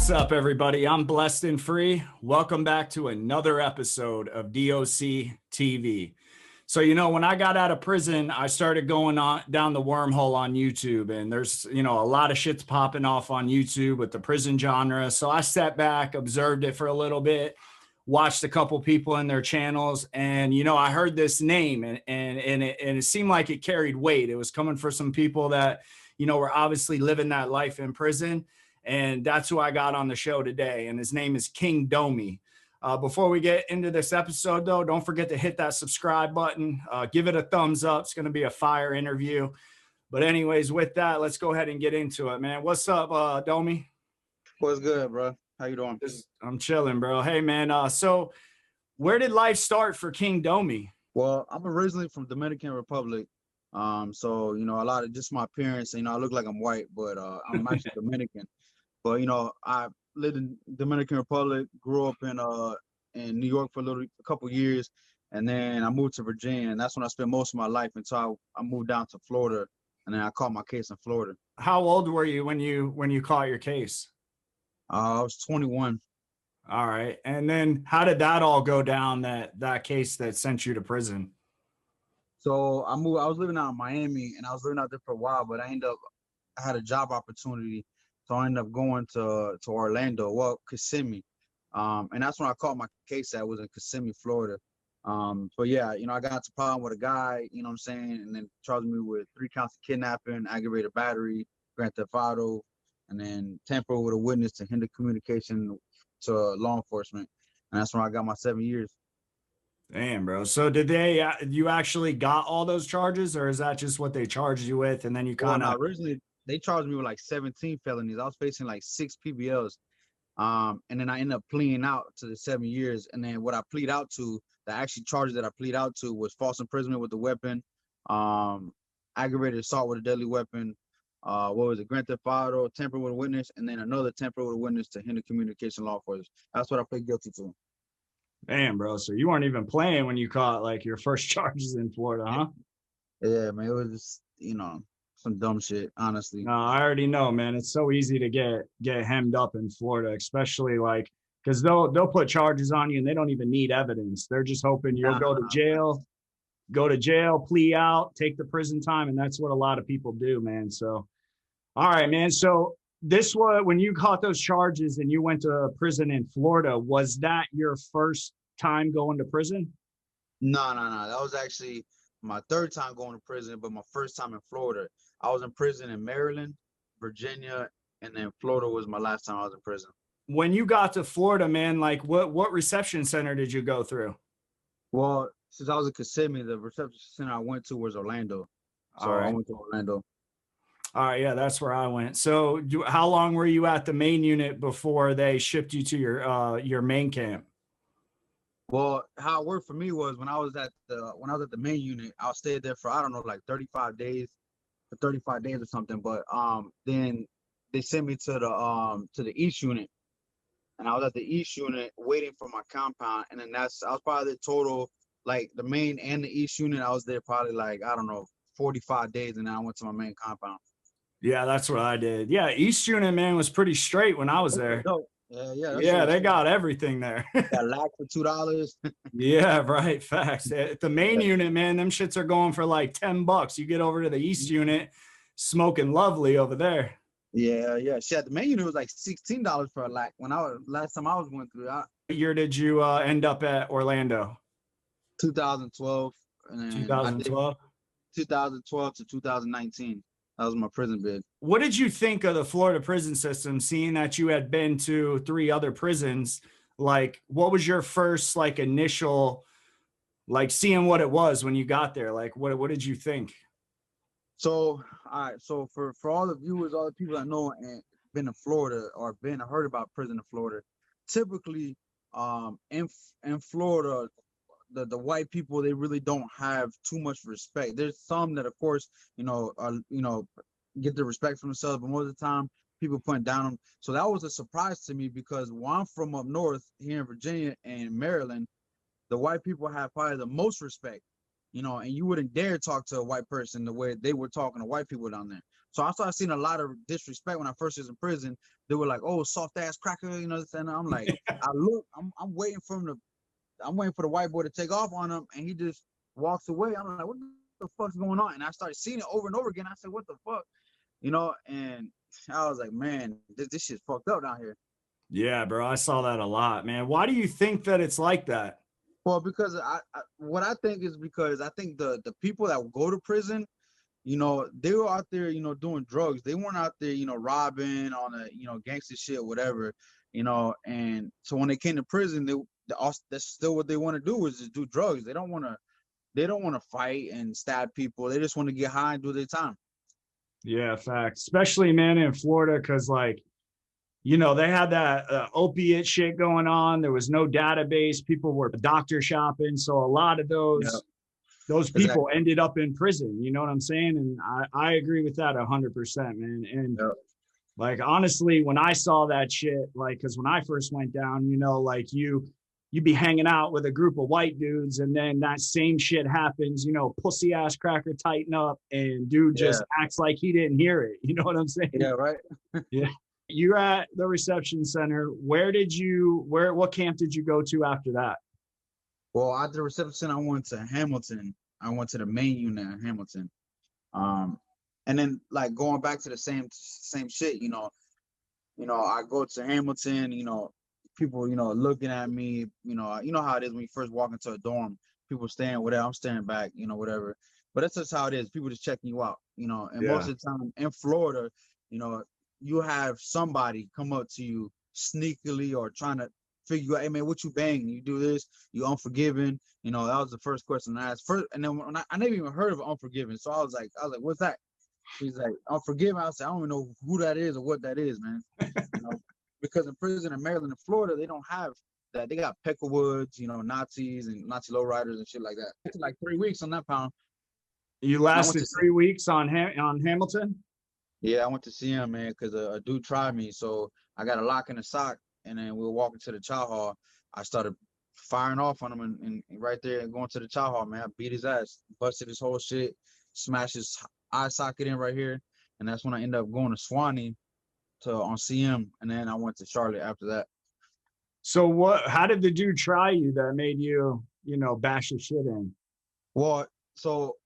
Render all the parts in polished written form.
What's up, everybody? I'm Blessed and Free. Welcome back to another episode of DOC TV. So, when I got out of prison, I started going on down the wormhole on YouTube, and there's, a lot of shit's popping off on YouTube with the prison genre. So I sat back, observed it for a little bit, watched a couple people in their channels, and, I heard this name and it seemed like it carried weight. It was coming for some people that, were obviously living that life in prison. And that's who I got on the show today. And his name is King Dominique. Before we get into this episode, though, don't forget to hit that subscribe button. Give it a thumbs up. It's going to be a fire interview. But anyways, with that, let's go ahead and get into it, man. What's up, Dominique? What's good, bro? How you doing? I'm chilling, bro. Hey, man. So where did life start for King Dominique? Well, I'm originally from Dominican Republic. So, a lot of just my appearance, I look like I'm white, but I'm actually Dominican. But, I lived in Dominican Republic, grew up in New York for a couple years, and then I moved to Virginia, and that's when I spent most of my life until I moved down to Florida, and then I caught my case in Florida. How old were you when you caught your case? I was 21. All right. And then how did that all go down, that case that sent you to prison? So I was living out in Miami, and I was living out there for a while, but I had a job opportunity. So I ended up going to Orlando, well, Kissimmee. And that's when I caught my case that was in Kissimmee, Florida. But yeah, I got into a problem with a guy, you know what I'm saying, and then charged me with 3 counts of kidnapping, aggravated battery, grand theft auto, and then tamper with a witness to hinder communication to law enforcement. And that's when I got my 7 years. Damn, bro. So did you actually got all those charges, or is that just what they charged you with? And then you kind of originally they charged me with like 17 felonies. I was facing like 6 PBLs. And then I ended up pleading out to the 7 years. And then what I plead out to, the actual charges that I plead out to was false imprisonment with a weapon, aggravated assault with a deadly weapon, grand theft auto, tamper with a witness, and then another tamper with a witness to hinder communication law enforcement. That's what I plead guilty to. Damn, bro. So you weren't even playing when you caught like your first charges in Florida, huh? Yeah, man. It was just, some dumb shit, honestly. No, I already know, man. It's so easy to get hemmed up in Florida, especially like because they'll put charges on you and they don't even need evidence. They're just hoping you'll go to jail, plea out, take the prison time, and that's what a lot of people do, man. So, all right, man. So this was when you caught those charges and you went to prison in Florida. Was that your first time going to prison? No. That was actually my 3rd time going to prison, but my first time in Florida. I was in prison in Maryland, Virginia, and then Florida was my last time I was in prison. When you got to Florida, man, like what reception center did you go through? Well, since I was in Kissimmee, the reception center I went to was Orlando. So I went to Orlando. All right, yeah, that's where I went. So how long were you at the main unit before they shipped you to your main camp? Well, how it worked for me was when I was at the main unit, I stayed there for, I don't know, like 35 days or something. But then they sent me to the East unit, and I was at the East unit waiting for my compound. And then I was probably the total, like the main and the East unit, I was there probably like, I don't know, 45 days, and then I went to my main compound. Yeah, that's what I did. Yeah, East unit, man, was pretty straight when I was there. Yeah, they got everything there. Got locked for $2. Yeah, right. Facts. At the main unit, man, them shits are going for like $10. You get over to the East unit, smoking lovely over there. Yeah. Shit, the main unit was like $16 for a lac. Last time I was going through. What year did you end up at Orlando? 2012. 2012. 2012 to 2019. That was my prison bid. What did you think of the Florida prison system, seeing that you had been to 3 other prisons? Like, what was your first, like, initial, like, seeing what it was when you got there? Like, what did you think? So, all right. So for all the viewers, all the people that know and been to Florida or heard about prison in Florida, typically, in Florida, the white people, they really don't have too much respect. There's some that, of course, get the respect for themselves, but most of the time people putting down them. So that was a surprise to me because while I'm from up north here in Virginia and Maryland, the white people have probably the most respect, and you wouldn't dare talk to a white person the way they were talking to white people down there. So I started seeing a lot of disrespect when I first was in prison. They were like, "Oh, soft ass cracker," you know. And I'm like, I'm waiting for him to, I'm waiting for the white boy to take off on him, and he just walks away. I'm like, what the fuck's going on? And I started seeing it over and over again. I said, what the fuck, you know? And I was like, man, this shit's fucked up down here. Yeah, bro, I saw that a lot, man. Why do you think that it's like that? Well, because what I think is because I think the people that go to prison, you know, they were out there, you know, doing drugs. They weren't out there, you know, robbing on a, you know, gangster shit, whatever, you know. And so when they came to prison, that's still what they want to do is just do drugs. They don't want to fight and stab people. They just want to get high and do their time. Yeah, fact. Especially, man, in Florida, because like, you know, they had that opiate shit going on. There was no database. People were doctor shopping. So a lot of those people ended up in prison. You know what I'm saying? And I agree with that 100%, man. And like, honestly, when I saw that shit, like, because when I first went down, you know, like you'd be hanging out with a group of white dudes, and then that same shit happens, you know, pussy ass cracker tighten up, and dude just acts like he didn't hear it. You know what I'm saying? Yeah, right. Yeah. You're at the reception center. What camp did you go to after that? Well, at the reception center, I went to Hamilton. I went to the main unit in Hamilton. And then like going back to the same shit, you know, I go to Hamilton, you know, people, you know, looking at me, you know how it is when you first walk into a dorm, people staring, whatever, I'm staring back, you know, whatever. But that's just how it is. People just checking you out, you know, and most of the time in Florida, you know, you have somebody come up to you sneakily or trying to figure out, hey man, what you banging? You do this, you unforgiving, you know, that was the first question I asked first. And then when I never even heard of unforgiving. So I was like, what's that? He's like, unforgiving. I said, I don't even know who that is or what that is, man. You know, because in prison in Maryland and Florida, they don't have that. They got Peckerwoods, you know, Nazis and Nazi lowriders and shit like that. It's like 3 weeks on that pound. You lasted 3 weeks on Hamilton? Yeah, I went to see him, man, because a dude tried me. So I got a lock in the sock, and then we were walking to the chow hall. I started firing off on him, and right there and going to the chow hall, man, I beat his ass, busted his whole shit, smashed his eye socket in right here, and that's when I ended up going to SHYNE on CM, and then I went to Charlotte after that. So how did the dude try you that made you, you know, bash your shit in? Well, so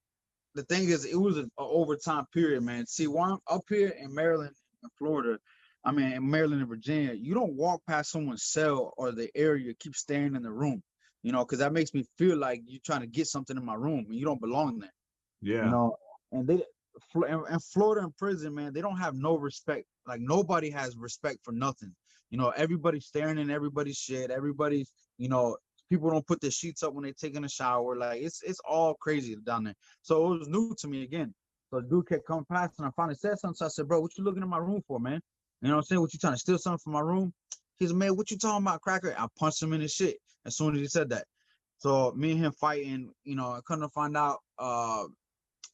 the thing is, it was an overtime period, man. See, while I'm up here in Maryland and Florida, I mean, in Maryland and Virginia, you don't walk past someone's cell or the area, keep staying in the room, you know, because that makes me feel like you're trying to get something in my room and you don't belong there. Yeah. You know, and in Florida in prison, man, they don't have no respect. Like nobody has respect for nothing. You know, everybody's staring in everybody's shit. Everybody's, you know, people don't put their sheets up when they're taking a shower. Like it's all crazy down there. So it was new to me again. So the dude kept coming past, and I finally said something. So I said, "Bro, what you looking in my room for, man? You know what I'm saying? What you trying to steal something from my room?" He said, "Man, what you talking about, cracker?" I punched him in his shit as soon as he said that. So me and him fighting. You know, I couldn't find out.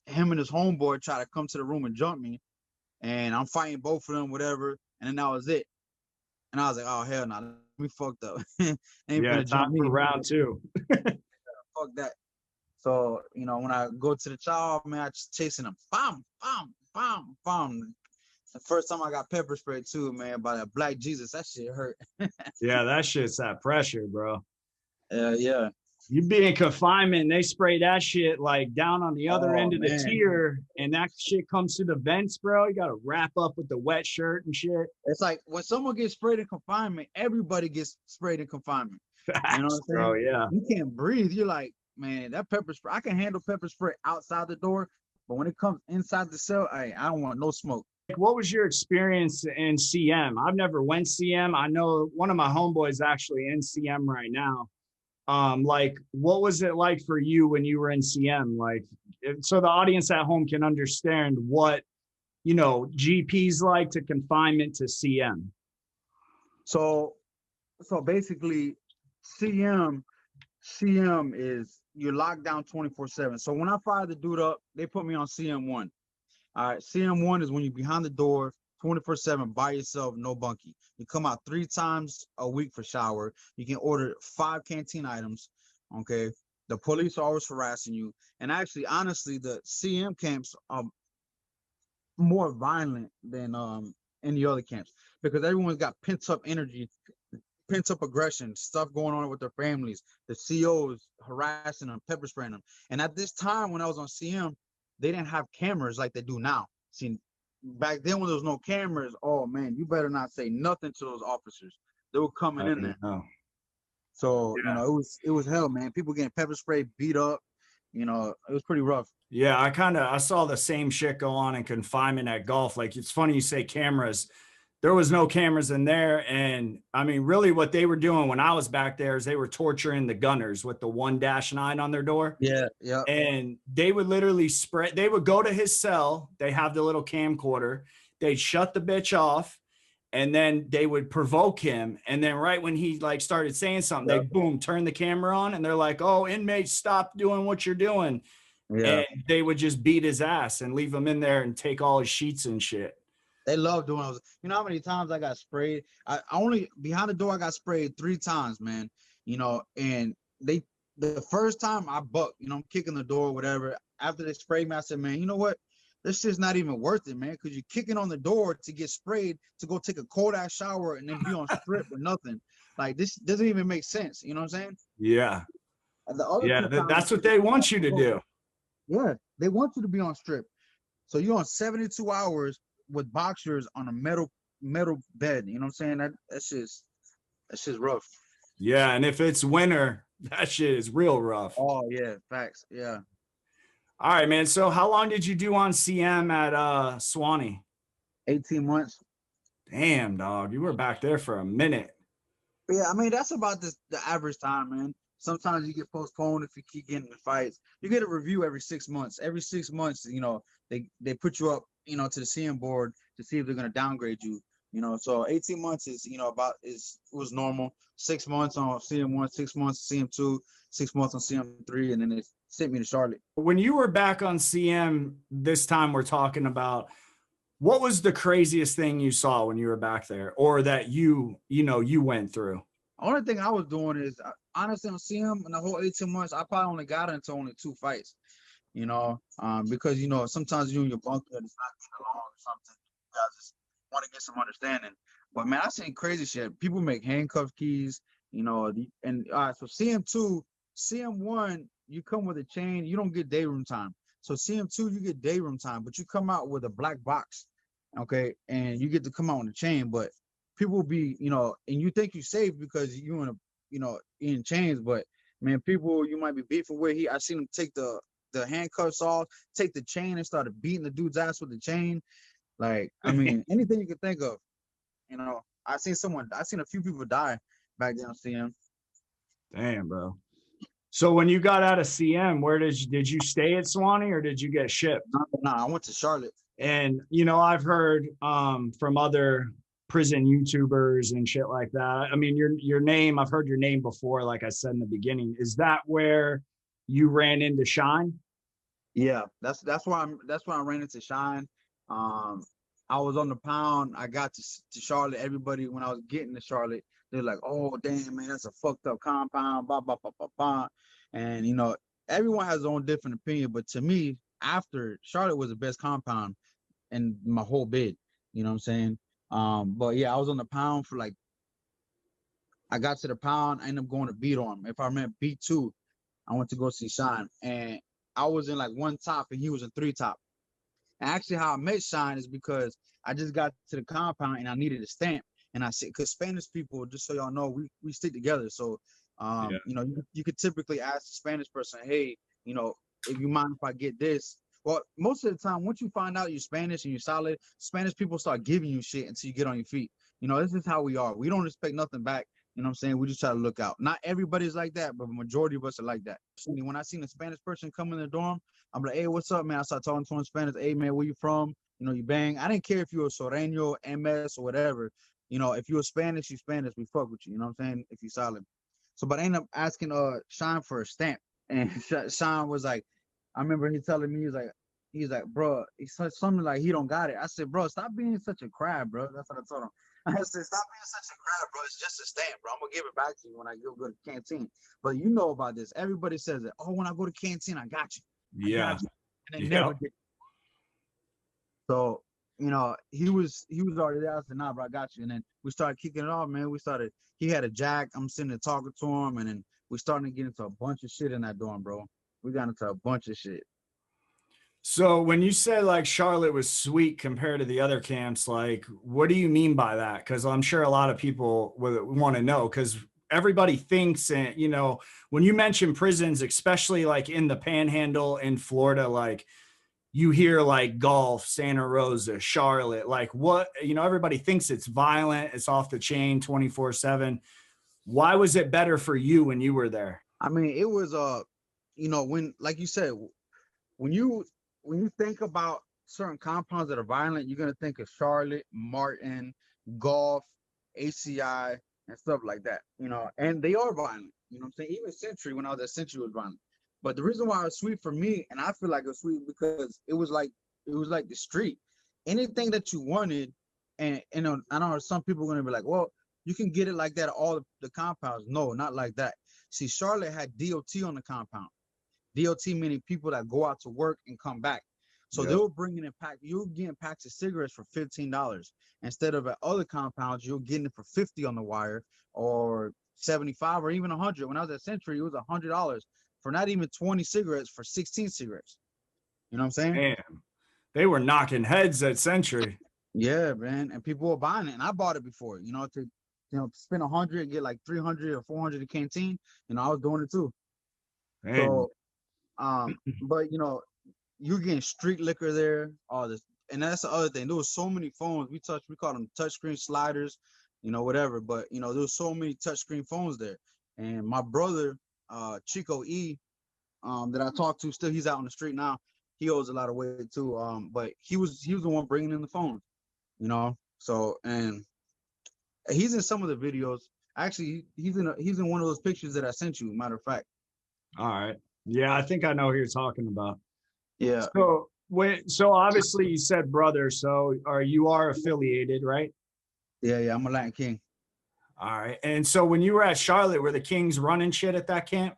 Him and his homeboy try to come to the room and jump me, and I'm fighting both of them, whatever. And then that was it. And I was like, "Oh hell no, we fucked up." Ain't gonna jump me. Round two. Fuck that. So, you know, when I go to the child, man, I just chasing them. Bam, bam, bam, bam. The first time I got pepper sprayed too, man, by that Black Jesus, that shit hurt. Yeah, that shit's that pressure, bro. Yeah. You be in confinement and they spray that shit like down on the other end of the tier, and that shit comes to the vents, bro. You gotta wrap up with the wet shirt and shit. It's like when someone gets sprayed in confinement, everybody gets sprayed in confinement. Facts, you know what I'm saying? Bro, yeah. You can't breathe. You're like, man, that pepper spray, I can handle pepper spray outside the door, but when it comes inside the cell, I don't want no smoke. What was your experience in CM? I've never went CM. I know one of my homeboys actually in CM right now. Like, what was it like for you when you were in CM? Like, so the audience at home can understand what, you know, GP's like to confinement to CM. So basically, CM is you're locked down 24/7. So when I fired the dude up, they put me on CM1. All right, CM1 is when you're behind the door 24/7 by yourself, no bunkie. You come out 3 times a week for shower. You can order 5 canteen items. Okay. The police are always harassing you. And actually, honestly, the CM camps more violent than any other camps, because everyone's got pent up energy, pent up aggression, stuff going on with their families. The COs harassing them, pepper spraying them. And at this time, when I was on CM, they didn't have cameras like they do now. See, back then when there was no cameras, oh man, you better not say nothing to those officers. They were coming I in there. know. So Yeah. it was hell, man. People getting pepper spray, beat up. It was pretty rough. Yeah, I saw the same shit go on in confinement at golf. Like, it's funny you say cameras. There was no cameras in there. And I mean, really what they were doing when I was back there is they were torturing the gunners with the 1-9 on their door. Yeah, yeah. And they would literally they would go to his cell. They have the little camcorder. They'd shut the bitch off, and then they would provoke him. And then right when he like started saying something, they boom, turn the camera on, and they're like, "Oh, inmates, stop doing what you're doing." Yeah. And they would just beat his ass and leave him in there and take all his sheets and shit. They love doing those. You know how many times I got sprayed? I only behind the door I got sprayed 3 times, man. And the first time I bucked, I'm kicking the door, whatever. After they sprayed me, I said, man, you know what? This shit's not even worth it, man, because you're kicking on the door to get sprayed to go take a cold ass shower and then be on strip with nothing. Like, this doesn't even make sense. You know what I'm saying? Yeah. And the other Yeah, 2 times, that's what they want you to do. yeah, they want you to be on strip. So you're on 72 hours with boxers on a metal bed. You know what I'm saying? That's just rough. Yeah, and if it's winter, that shit is real rough. Oh yeah, facts. Yeah. All right, man. So how long did you do on CM at Swanee? 18 months. Damn, dog. You were back there for a minute. Yeah, I mean that's about the average time, man. Sometimes you get postponed if you keep getting in fights. You get a review every 6 months. Every 6 months, they put you up, to the CM board to see if they're gonna downgrade you. So 18 months is was normal. 6 months on CM1, 6 months on CM2, 6 months on CM3, and then they sent me to Charlotte. When you were back on CM this time, we're talking about, what was the craziest thing you saw when you were back there, or that you went through? Only thing I was doing is, honestly, on CM in the whole 18 months, I probably only got into only 2 fights. Because sometimes you and your bunker it's not getting along or something. You guys just want to get some understanding. But man, I seen crazy shit. People make handcuff keys. And all right, so CM2, CM1, you come with a chain, you don't get day room time. So CM2, you get day room time, but you come out with a black box, okay, and you get to come out on the chain. But people will be, and you think you're safe because you in chains, but man, people you might be beefing with. I seen him take the handcuffs off, take the chain, and started beating the dude's ass with the chain. Like, I mean, anything you can think of. I seen a few people die back then on CM. Damn, bro. So when you got out of CM, where did you stay at Swanee, or did you get shipped? No, I went to Charlotte. And I've heard from other prison YouTubers and shit like that. I mean, your name, I've heard your name before, like I said in the beginning. Is that where you ran into SHYNE? Yeah, that's why I ran into SHYNE. I was on the pound. I got to Charlotte. Everybody, when I was getting to Charlotte, they're like, "Oh, damn, man, that's a fucked up compound." Blah blah blah blah blah. And everyone has their own different opinion. But to me, after Charlotte was the best compound in my whole bid. You know what I'm saying? But yeah, I was on the pound for I got to the pound. I ended up going to beat on him. If I remember B2, I went to go see SHYNE, and I was in 1 top and he was in 3 top. And actually, how I met SHYNE is because I just got to the compound and I needed a stamp. And I said, because Spanish people, just so y'all know, we stick together. So, you could typically ask the Spanish person, hey, if you mind if I get this? Well, most of the time, once you find out you're Spanish and you're solid, Spanish people start giving you shit until you get on your feet. This is how we are. We don't expect nothing back. You know what I'm saying? We just try to look out. Not everybody's like that, but the majority of us are like that. When I seen a Spanish person come in the dorm, I'm like, hey, what's up, man? I start talking to him in Spanish. Hey, man, where you from? You bang. I didn't care if you were Soreño, MS, or whatever. If you were Spanish, you Spanish. We fuck with you. You know what I'm saying? If you solid. So, but I ended up asking SHYNE for a stamp. And SHYNE was like, I remember he telling me, he's like, bro, he said something like he don't got it. I said, bro, stop being such a crab, bro. That's what I told him. I said, stop being such a crab, bro. It's just a stamp, bro. I'm gonna give it back to you when I go to the canteen. But you know about this. Everybody says it. Oh, when I go to canteen, I got you. Yeah. And they never did. So he was already there. I said, nah, bro, I got you. And then we started kicking it off, man. He had a jack. I'm sitting there talking to him, and then we starting to get into a bunch of shit in that dorm, bro. We got into a bunch of shit. So when you say like Charlotte was sweet compared to the other camps, like what do you mean by that? Because I'm sure a lot of people would want to know, because everybody thinks, and when you mention prisons, especially like in the Panhandle in Florida, like you hear like Gulf, Santa Rosa, Charlotte, like what, everybody thinks it's violent, it's off the chain 24/7. Why was it better for you when you were there? I mean, it was when, like you said, when you think about certain compounds that are violent, you're gonna think of Charlotte, Martin, Gulf, ACI, and stuff like that. And they are violent. You know what I'm saying? Even Century, when I was at Century, was violent. But the reason why it was sweet for me, and I feel like it was sweet because it was like the street. Anything that you wanted, and I know some people are gonna be like, well, you can get it like that at all the compounds. No, not like that. See, Charlotte had DOT on the compound. DOT meaning people that go out to work and come back. So they were bringing in you were getting packs of cigarettes for $15 instead of at other compounds you're getting it for 50 on the wire, or 75, or even 100. When I was at Century, it was $100 for not even 20 cigarettes, for 16 cigarettes. You know what I'm saying? Damn, they were knocking heads at Century. Yeah, man, and people were buying it, and I bought it before. To spend 100 and get like 300 or 400 a canteen. I was doing it too. Damn. So, but you're getting street liquor there, all this, and that's the other thing. There was so many phones we call them touchscreen sliders, whatever. But there was so many touchscreen phones there. And my brother, Chico E, that I talked to, still he's out on the street now. He owes a lot of weight too. But he was the one bringing in the phones, So, and he's in some of the videos. Actually, he's in one of those pictures that I sent you. Matter of fact. All right. Yeah, I think I know who you're talking about. Yeah. So obviously you said brother, so you are affiliated, right? Yeah, I'm a Latin King. All right. And so when you were at Charlotte, were the Kings running shit at that camp?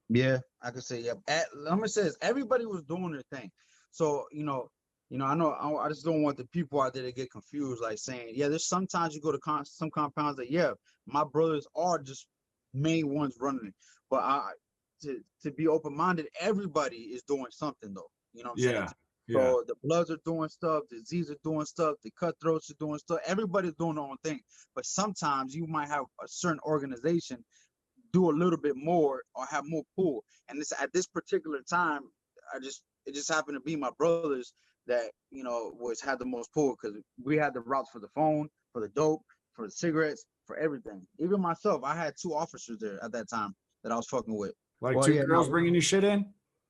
Yeah, I could say, yeah. Let me say this, everybody was doing their thing. So, I know I just don't want the people out there to get confused, like saying, yeah, there's sometimes you go to some compounds that, yeah, my brothers are just main ones running it. But to be open-minded, everybody is doing something though. You know what I'm saying? So the Bloods are doing stuff, the Z's are doing stuff, the Cutthroats are doing stuff. Everybody's doing their own thing. But sometimes you might have a certain organization do a little bit more or have more pull. And this at this particular time, it just happened to be my brothers that had the most pull, because we had the routes for the phone, for the dope, for the cigarettes, for everything. Even myself, I had 2 officers there at that time that I was fucking with. Like two girls bringing you shit in?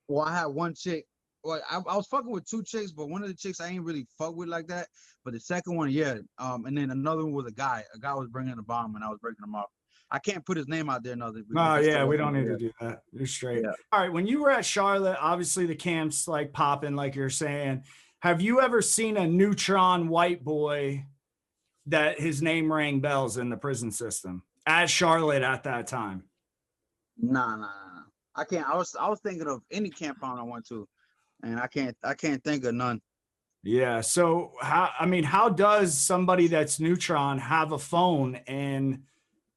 Well, I had one chick. Well, I was fucking with 2 chicks, but one of the chicks I ain't really fuck with like that. But the second one, yeah. And then another one was a guy. A guy was bringing a bomb, and I was breaking him off. I can't put his name out there. No, yeah, we don't need to do that. You're straight. Yeah. All right. When you were at Charlotte, obviously the camp's like popping, like you're saying. Have you ever seen a Neutron White Boy that his name rang bells in the prison system at Charlotte at that time? Nah. I can't. I was thinking of any compound I went to, and I can't think of none. Yeah. So how does somebody that's Neutron have a phone and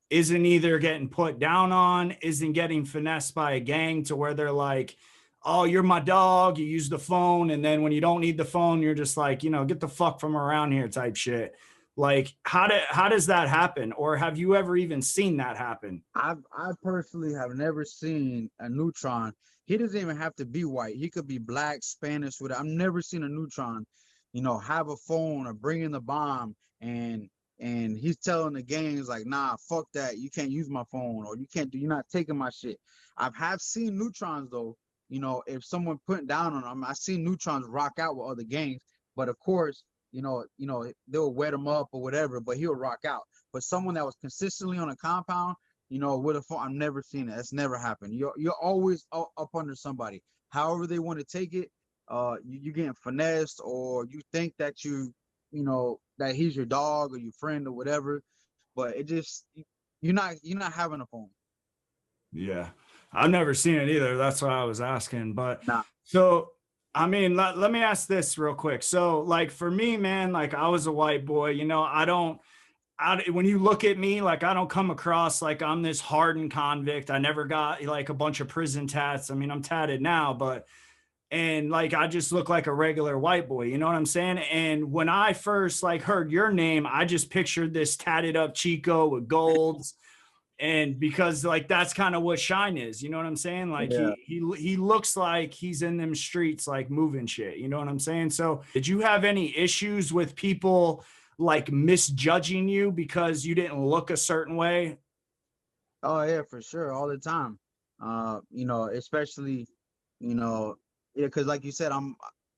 isn't either getting put down on, isn't getting finessed by a gang to where they're like, oh, you're my dog, you use the phone, and then when you don't need the phone, you're just like, get the fuck from around here type shit. Like, how does that happen? Or have you ever even seen that happen? I personally have never seen a Neutron. He doesn't even have to be white. He could be black, Spanish, whatever. I've never seen a Neutron, have a phone or bring in the bomb and he's telling the gangs like, nah, fuck that. You can't use my phone, or you're not taking my shit. I've seen Neutrons though, if someone putting down on them, I've seen Neutrons rock out with other gangs, but of course, they'll wet him up or whatever, but he'll rock out. But someone that was consistently on a compound, with a phone, I've never seen it. That's never happened. You're always up under somebody. However they want to take it, you're getting finessed, or you think that that he's your dog or your friend or whatever, but it just, you're not having a phone. Yeah, I've never seen it either. That's why I was asking. But nah. So I mean, let me ask this real quick. So, like for me, man, like I was a white boy, you know, when you look at me, like I don't come across like I'm this hardened convict. I never got like a bunch of prison tats. I mean, I'm tatted now, but and like I just look like a regular white boy, you know what I'm saying? And when I first like heard your name, I just pictured this tatted up Chico with golds, and because like that's kind of what SHYNE is, you know what I'm saying? Like Yeah. he looks like he's in them streets like moving shit, you know what I'm saying? So did you have any issues with people like misjudging you because you didn't look a certain way? Oh yeah, for sure, all the time. You know, especially, you know, yeah, because like you said,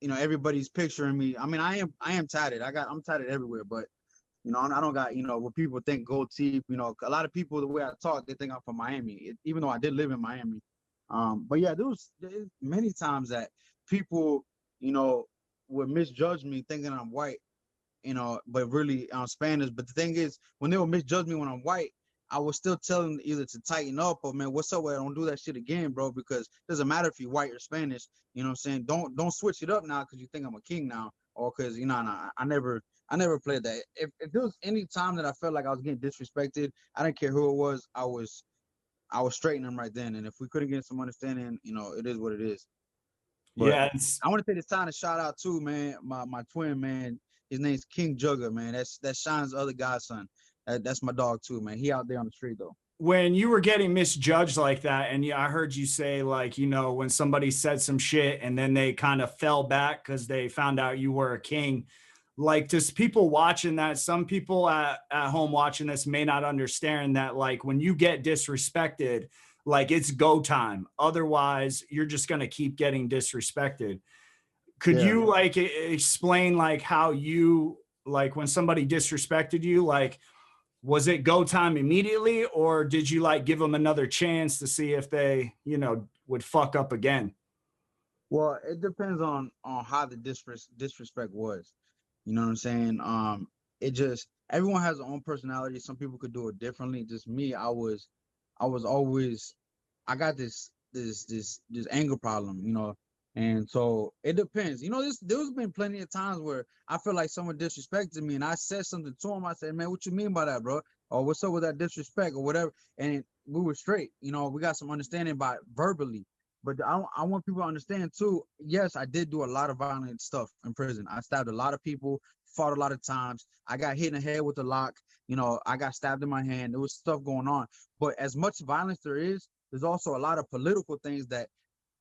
everybody's picturing me. I mean, I am tatted. I'm tatted everywhere, but you know, I don't got, you know, what people think gold teeth. You know, a lot of people, the way I talk, they think I'm from Miami, even though I did live in Miami. But yeah, there's many times that people, you know, would misjudge me thinking I'm white, you know, but really Spanish. But the thing is, when they would misjudge me when I'm white, I was still telling them either to tighten up or man, what's up with it? Don't do that shit again, bro, because it doesn't matter if you're white or Spanish. You know what I'm saying? Don't switch it up now because you think I'm a king now, or because you know, nah, I never played that. If there was any time that I felt like I was getting disrespected, I didn't care who it was. I was straightening them right then. And if we couldn't get some understanding, you know, it is what it is. But Yeah, I want to take this time to shout out too, man, my twin, man. His name's King Jugger, man. That's Shine's other godson. That's my dog too, man. He out there on the street though. when you were getting misjudged like that, and yeah, I heard you say like, you know, when somebody said some shit and then they kind of fell back because they found out you were a king. Like, just people watching that, some people at home watching this may not understand that, like, when you get disrespected, like it's go time. Otherwise, you're just gonna keep getting disrespected. Could Yeah. you like explain like how you like when somebody disrespected you, like was it go time immediately or did you like give them another chance to see if they, you know, would fuck up again? Well, it depends on how the disrespect was. You know what I'm saying? It just everyone has their own personality. Some people could do it differently. Just me, I was always I got this anger problem, you know. And so it depends. You know, there's been plenty of times where I feel like someone disrespected me and I said something to him. I said, man, what you mean by that, bro? Or what's up with that disrespect or whatever? And we were straight. You know, we got some understanding by verbally. But I want people to understand too. Yes, I did do a lot of violent stuff in prison. I stabbed a lot of people, fought a lot of times. I got hit in the head with a lock. You know, I got stabbed in my hand. There was stuff going on. But as much violence there is, there's also a lot of political things that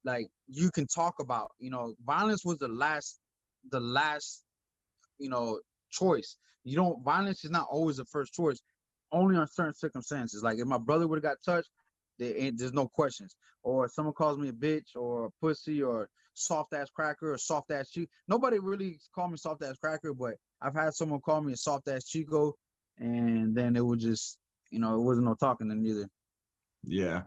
like you can talk about. You know, violence was the last, you know, choice. You don't violence is not always the first choice, only on certain circumstances. Like if my brother would have got touched, there's no questions. Or if someone calls me a bitch or a pussy or soft ass cracker or soft ass cheek. Nobody really called me soft ass cracker, but I've had someone call me a soft ass Chico, and then it was just, you know, it wasn't no talking then either. Yeah.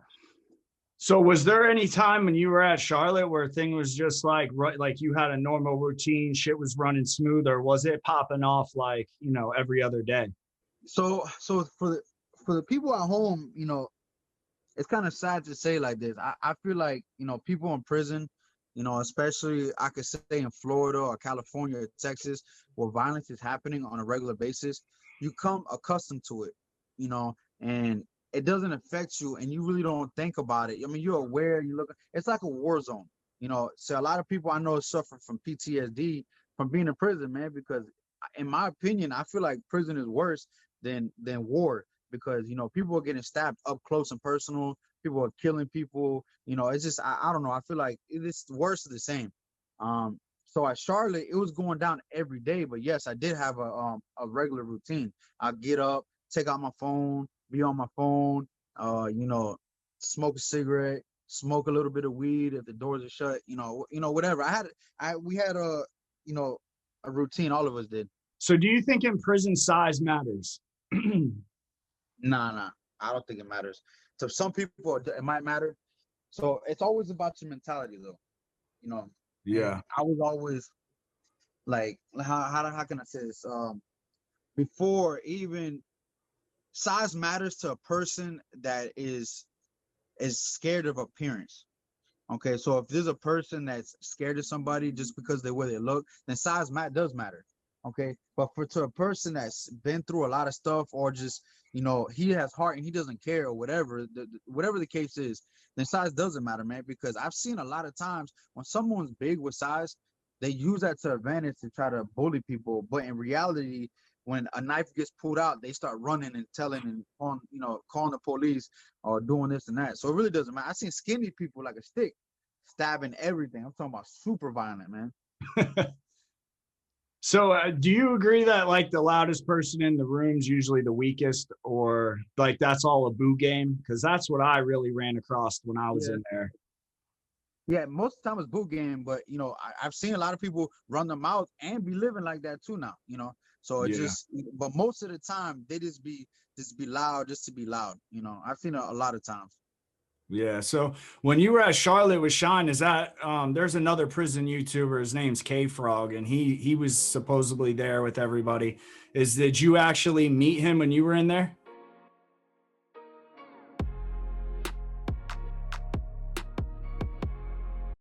So was there any time when you were at Charlotte where thing was just like right, like you had a normal routine, shit was running smooth, or was it popping off like, you know, every other day? So for the people at home, you know, it's kind of sad to say like this. I feel like, you know, people in prison, you know, especially I could say in Florida or California or Texas, where violence is happening on a regular basis, you come accustomed to it, you know, and it doesn't affect you and you really don't think about it. I mean, you're aware, you look, it's like a war zone, you know. So a lot of people I know suffer from PTSD from being in prison, man, because in my opinion, I feel like prison is worse than war because you know people are getting stabbed up close and personal. People are killing people. You know, it's just I don't know. I feel like it's worse of the same. So at Charlotte, it was going down every day. But yes, I did have a regular routine. I get up, take out my phone, be on my phone. You know, smoke a cigarette, smoke a little bit of weed if the doors are shut. Whatever. We had you know, a routine. All of us did. So do you think in prison size matters? Nah, nah. I don't think it matters. To some people, it might matter. So it's always about your mentality, though. You know, and Yeah. I was always like, how can I say this? Before even size matters to a person that is scared of appearance. Okay, so if there's a person that's scared of somebody just because the way they look, then size does matter. Okay, but for to a person that's been through a lot of stuff, or just he has heart and he doesn't care, or whatever whatever the case is, then size doesn't matter, man. Because I've seen a lot of times when someone's big with size, they use that to advantage to try to bully people. But in reality, when a knife gets pulled out, they start running and telling and calling the police or doing this and that. So it really doesn't matter. I've seen skinny people like a stick stabbing everything. I'm talking about super violent, man. So do you agree that like the loudest person in the room is usually the weakest, or like that's all a boo game? Because that's what I really ran across when I was in there. Yeah, most of the time it's boot game, but I've seen a lot of people run their mouth and be living like that too now. So it Yeah. but most of the time they just be loud just to be loud. I've seen a lot of times. Yeah. So when you were at Charlotte with SHYNE, is that there's another prison YouTuber, his name's K Frog, and he was supposedly there with everybody. Did you actually meet him when you were in there?